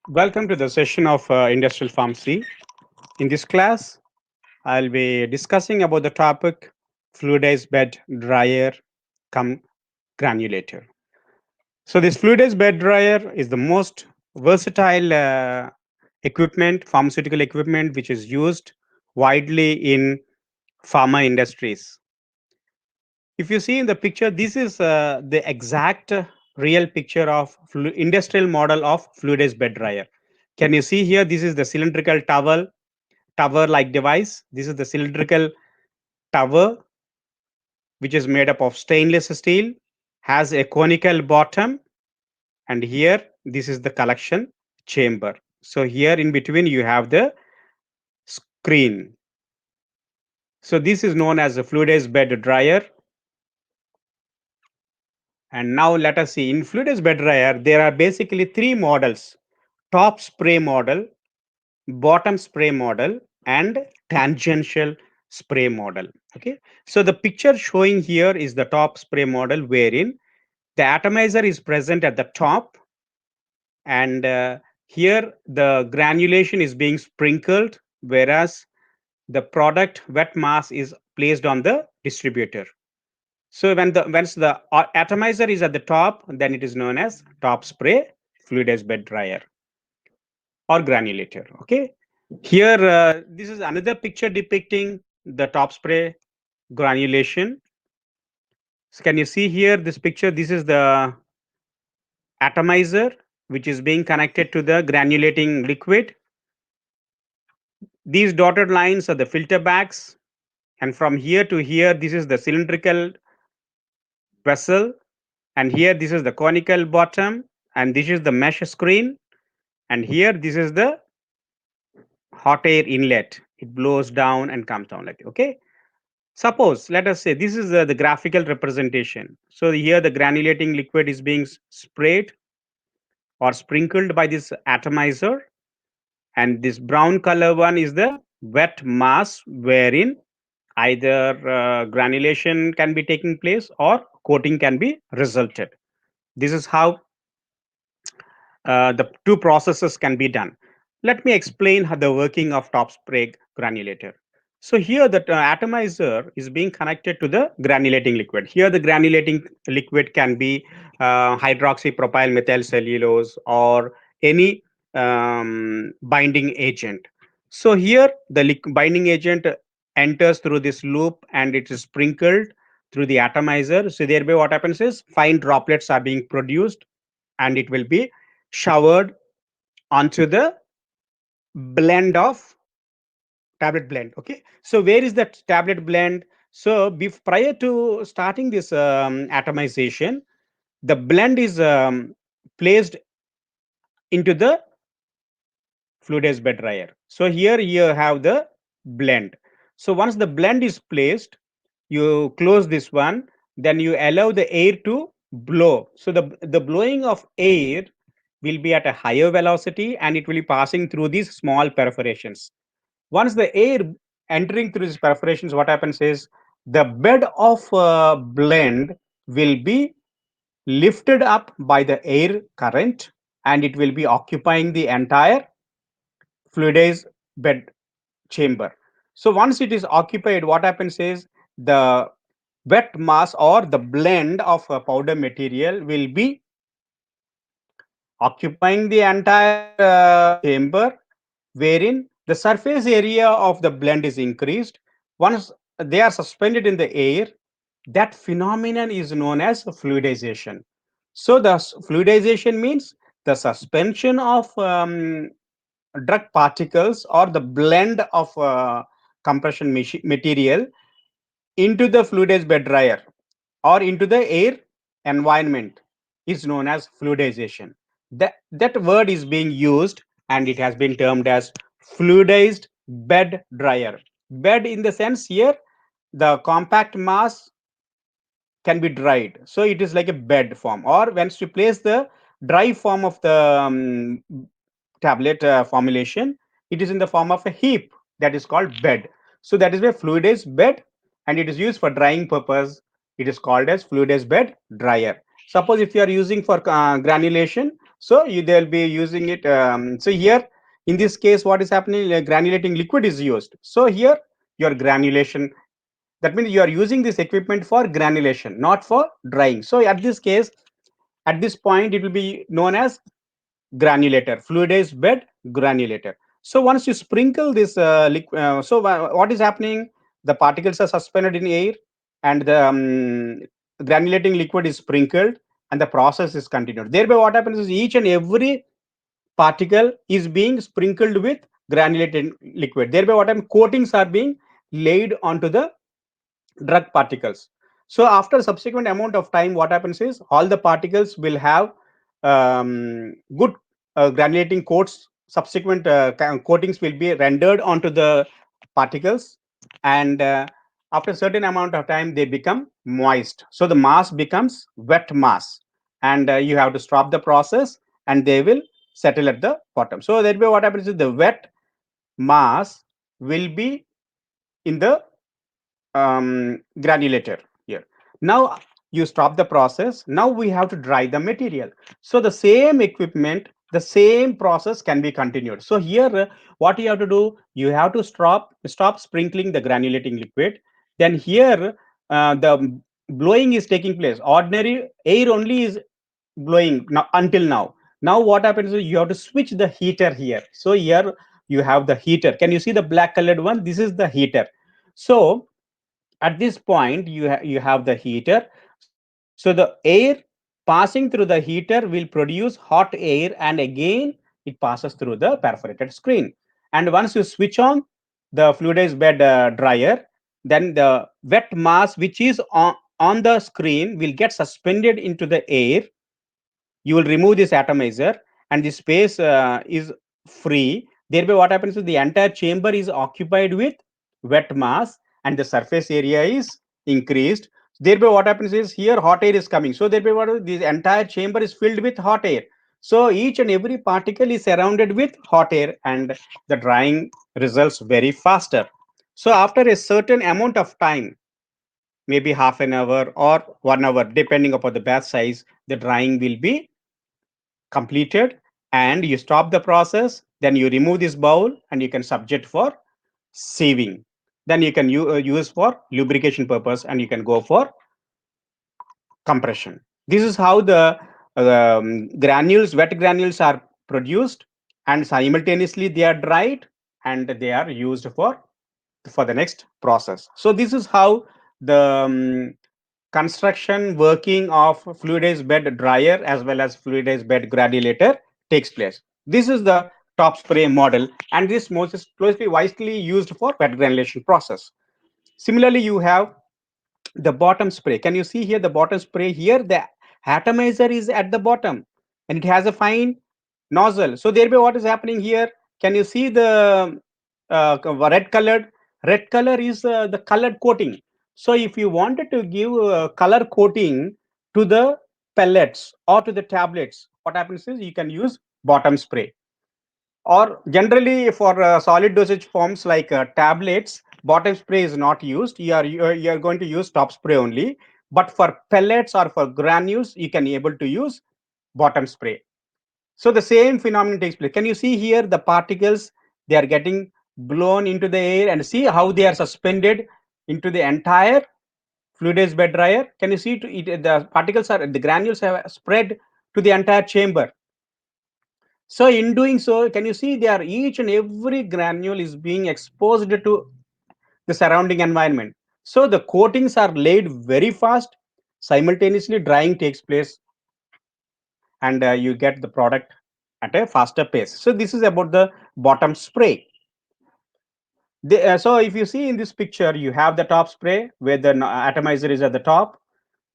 Welcome to the session of Industrial Pharmacy. In this class, I'll be discussing about the topic fluidized bed dryer cum granulator. So this fluidized bed dryer is the most versatile equipment, pharmaceutical equipment, which is used widely in pharma industries. If you see in the picture, this is the exact real picture of industrial model of fluidized bed dryer. Can you see here? This is the cylindrical tower like device. This is the cylindrical tower, which is made up of stainless steel, has a conical bottom, and here this is the collection chamber. So here in between you have the screen. So this is known as a fluidized bed dryer. And now let us see, in fluidized bed dryer there are basically three models: top spray model, bottom spray model, and tangential spray model. Okay, so the picture showing here is the top spray model, wherein the atomizer is present at the top, and here the granulation is being sprinkled, whereas the product wet mass is placed on the distributor. So once the atomizer is at the top, then it is known as top spray fluidized bed dryer or granulator. Okay, here this is another picture depicting the top spray granulation. So can you see here this picture? This is the atomizer which is being connected to the granulating liquid. These dotted lines are the filter bags, and from here to here this is the cylindrical vessel, and here this is the conical bottom, and this is the mesh screen, and here this is the hot air inlet. It blows down and comes down like that. Okay, suppose let us say this is the graphical representation. So here the granulating liquid is being sprayed or sprinkled by this atomizer, and this brown color one is the wet mass, wherein either granulation can be taking place or coating can be resulted. This is how the two processes can be done. Let me explain how the working of top spray granulator. So here the atomizer is being connected to the granulating liquid. Here the granulating liquid can be hydroxypropyl methyl cellulose or any binding agent. So here the binding agent enters through this loop and it is sprinkled through the atomizer. So thereby what happens is fine droplets are being produced, and it will be showered onto the blend of tablet blend. Okay, so where is that tablet blend? So prior to starting this atomization, the blend is placed into the fluidized bed dryer. So here you have the blend. So once the blend is placed, you close this one, then you allow the air to blow. So the blowing of air will be at a higher velocity, and it will be passing through these small perforations. Once the air entering through these perforations, what happens is the bed of blend will be lifted up by the air current, and it will be occupying the entire fluidized bed chamber. So once it is occupied, what happens is the wet mass or the blend of powder material will be occupying the entire chamber, wherein the surface area of the blend is increased. Once they are suspended in the air, that phenomenon is known as fluidization. So the fluidization means the suspension of drug particles or the blend of compression material into the fluidized bed dryer or into the air environment is known as fluidization. That word is being used, and it has been termed as fluidized bed dryer. Bed in the sense here, the compact mass can be dried. So it is like a bed form. Or once you place the dry form of the tablet formulation, it is in the form of a heap, that is called bed. So that is where fluidized bed, and it is used for drying purpose. It is called as fluidized bed dryer. Suppose if you are using for granulation, So they'll be using it. So here in this case, what is happening? Granulating liquid is used. So here your granulation. That means you are using this equipment for granulation, not for drying. So at this case, at this point, it will be known as granulator, fluidized bed granulator. So once you sprinkle this what is happening? The particles are suspended in air, and the granulating liquid is sprinkled, and the process is continued. Thereby, what happens is each and every particle is being sprinkled with granulated liquid. Thereby, what happens? Coatings are being laid onto the drug particles. So after subsequent amount of time, what happens is all the particles will have good granulating coats. Subsequent coatings will be rendered onto the particles, and after a certain amount of time they become moist. So the mass becomes wet mass, and you have to stop the process, and they will settle at the bottom. So that way, what happens is the wet mass will be in the granulator here. Now you stop the process. Now we have to dry the material. So the same equipment, the same process can be continued. So here, what you have to do, you have to stop sprinkling the granulating liquid. Then here, the blowing is taking place. Ordinary air only is blowing now until now. Now what happens is you have to switch the heater here. So here you have the heater. Can you see the black colored one? This is the heater. So at this point you have the heater. So the air passing through the heater will produce hot air, and again it passes through the perforated screen. And once you switch on the fluidized bed dryer, then the wet mass which is on the screen will get suspended into the air. You will remove this atomizer, and the space is free. Thereby what happens is the entire chamber is occupied with wet mass, and the surface area is increased. Thereby what happens is here hot air is coming. So thereby the entire chamber is filled with hot air. So each and every particle is surrounded with hot air, and the drying results very faster. So after a certain amount of time, maybe half an hour or 1 hour, depending upon the batch size, the drying will be completed, and you stop the process. Then you remove this bowl, and you can subject for sieving. Then you can use for lubrication purpose, and you can go for compression. This is how the wet granules are produced, and simultaneously they are dried, and they are used for the next process. So this is how the construction working of fluidized bed dryer as well as fluidized bed granulator takes place. This is the top spray model, and this most is closely widely used for wet granulation process. Similarly, you have the bottom spray. Can you see here the bottom spray? Here the atomizer is at the bottom, and it has a fine nozzle. So thereby what is happening here? Can you see the red color is the colored coating. So if you wanted to give color coating to the pellets or to the tablets, what happens is you can use bottom spray. Or generally for solid dosage forms like tablets, bottom spray is not used. You are going to use top spray only. But for pellets or for granules, you can able to use bottom spray. So the same phenomenon takes place. Can you see here the particles? They are getting blown into the air, and see how they are suspended into the entire fluidized bed dryer. Can you see the particles are the granules have spread to the entire chamber. So in doing so, can you see they are each and every granule is being exposed to the surrounding environment. So the coatings are laid very fast. Simultaneously, drying takes place, and you get the product at a faster pace. So this is about the bottom spray. So if you see in this picture, you have the top spray where the atomizer is at the top.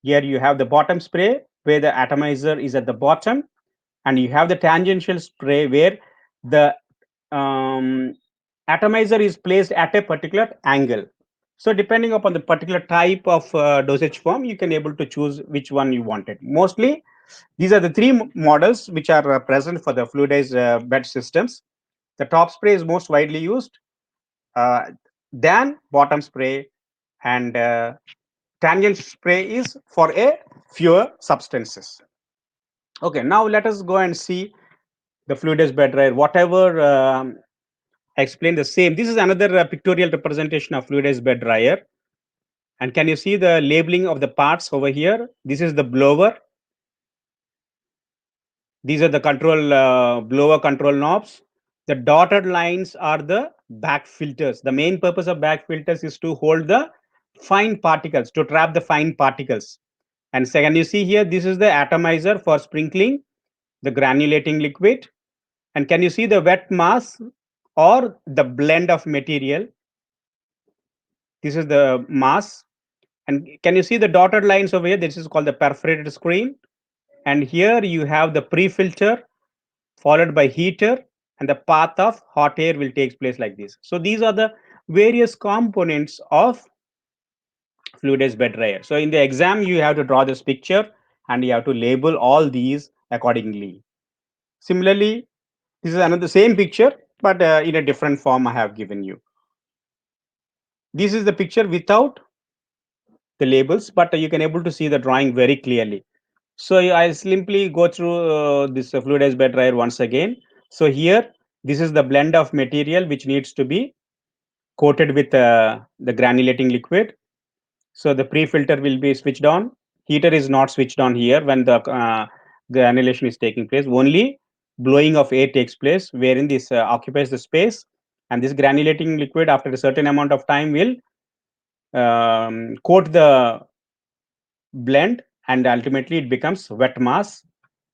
Here you have the bottom spray where the atomizer is at the bottom, and you have the tangential spray where the um, atomizer is placed at a particular angle. So depending upon the particular type of dosage form, you can able to choose which one you wanted. Mostly these are the three models which are present for the fluidized bed systems. The top spray is most widely used, uh, then bottom spray, and tangent spray is for a fewer substances. Okay, now let us go and see the fluidized bed dryer. Whatever I explained the same. This is another pictorial representation of fluidized bed dryer. And can you see the labeling of the parts over here? This is the blower. These are the control blower control knobs. The dotted lines are the back filters. The main purpose of back filters is to hold the fine particles, to trap the fine particles. And second, you see here, this is the atomizer for sprinkling the granulating liquid. And can you see the wet mass or the blend of material? This is the mass. And can you see the dotted lines over here? This is called the perforated screen. And here you have the pre-filter followed by heater, and the path of hot air will take place like this. So these are the various components of fluidized bed dryer. So in the exam, you have to draw this picture and you have to label all these accordingly. Similarly, this is another same picture, but in a different form I have given you. This is the picture without the labels, but you can able to see the drawing very clearly. So I simply go through this fluidized bed dryer once again. So here, this is the blend of material which needs to be coated with the granulating liquid. So the pre-filter will be switched on. Heater is not switched on here when the granulation is taking place. Only blowing of air takes place, wherein this occupies the space, and this granulating liquid after a certain amount of time will coat the blend, and ultimately it becomes wet mass.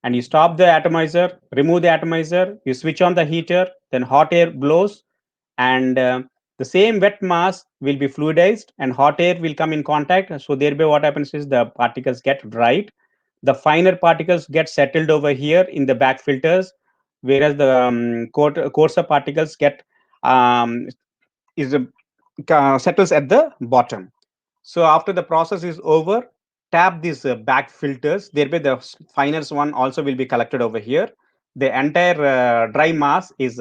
And you stop the atomizer, remove the atomizer, you switch on the heater, then hot air blows, and the same wet mass will be fluidized and hot air will come in contact. So thereby what happens is the particles get dried, the finer particles get settled over here in the back filters, whereas the coarser particles get um, is settles at the bottom. So after the process is over, tap these back filters. Thereby the finest one also will be collected over here. The entire dry mass is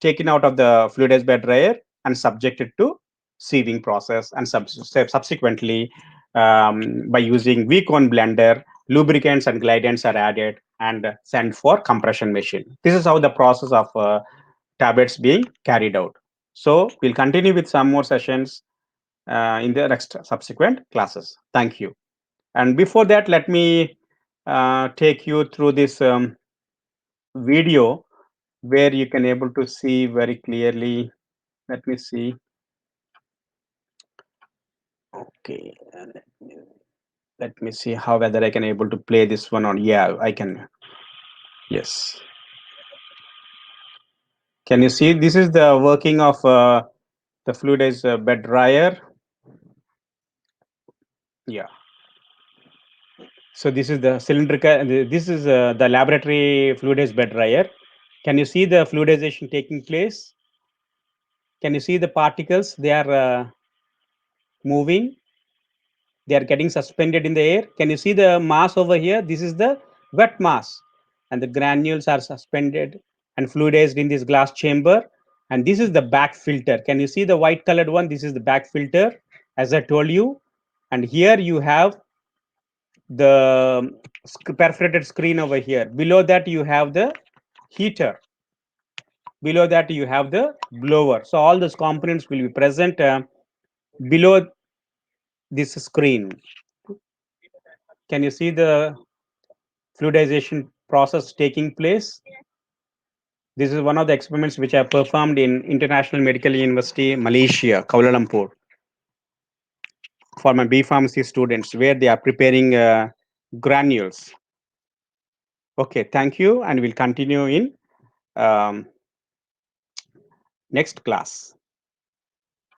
taken out of the fluidized bed dryer and subjected to sieving process, and subsequently by using weak cone blender, lubricants and glidants are added and sent for compression machine. This is how the process of tablets being carried out. So we'll continue with some more sessions in the next subsequent classes. Thank you. And before that, let me take you through this video where you can able to see very clearly. Let me see. Okay. Let me see how whether I can able to play this one on. Yeah, I can. Yes. Can you see? This is the working of the fluidized bed dryer. Yeah. So this is the cylindrical. This is the laboratory fluidized bed dryer. Can you see the fluidization taking place? Can you see the particles? They are moving. They are getting suspended in the air. Can you see the mass over here? This is the wet mass, and the granules are suspended and fluidized in this glass chamber. And this is the back filter. Can you see the white colored one? This is the back filter, as I told you. And here you have the perforated screen over here. Below that you have the heater. Below that you have the blower. So all those components will be present below this screen. Can you see the fluidization process taking place? This is one of the experiments which I performed in International Medical University, Malaysia, Kuala Lumpur, for my B Pharmacy students, where they are preparing granules. Okay, thank you, and we'll continue in um, next class.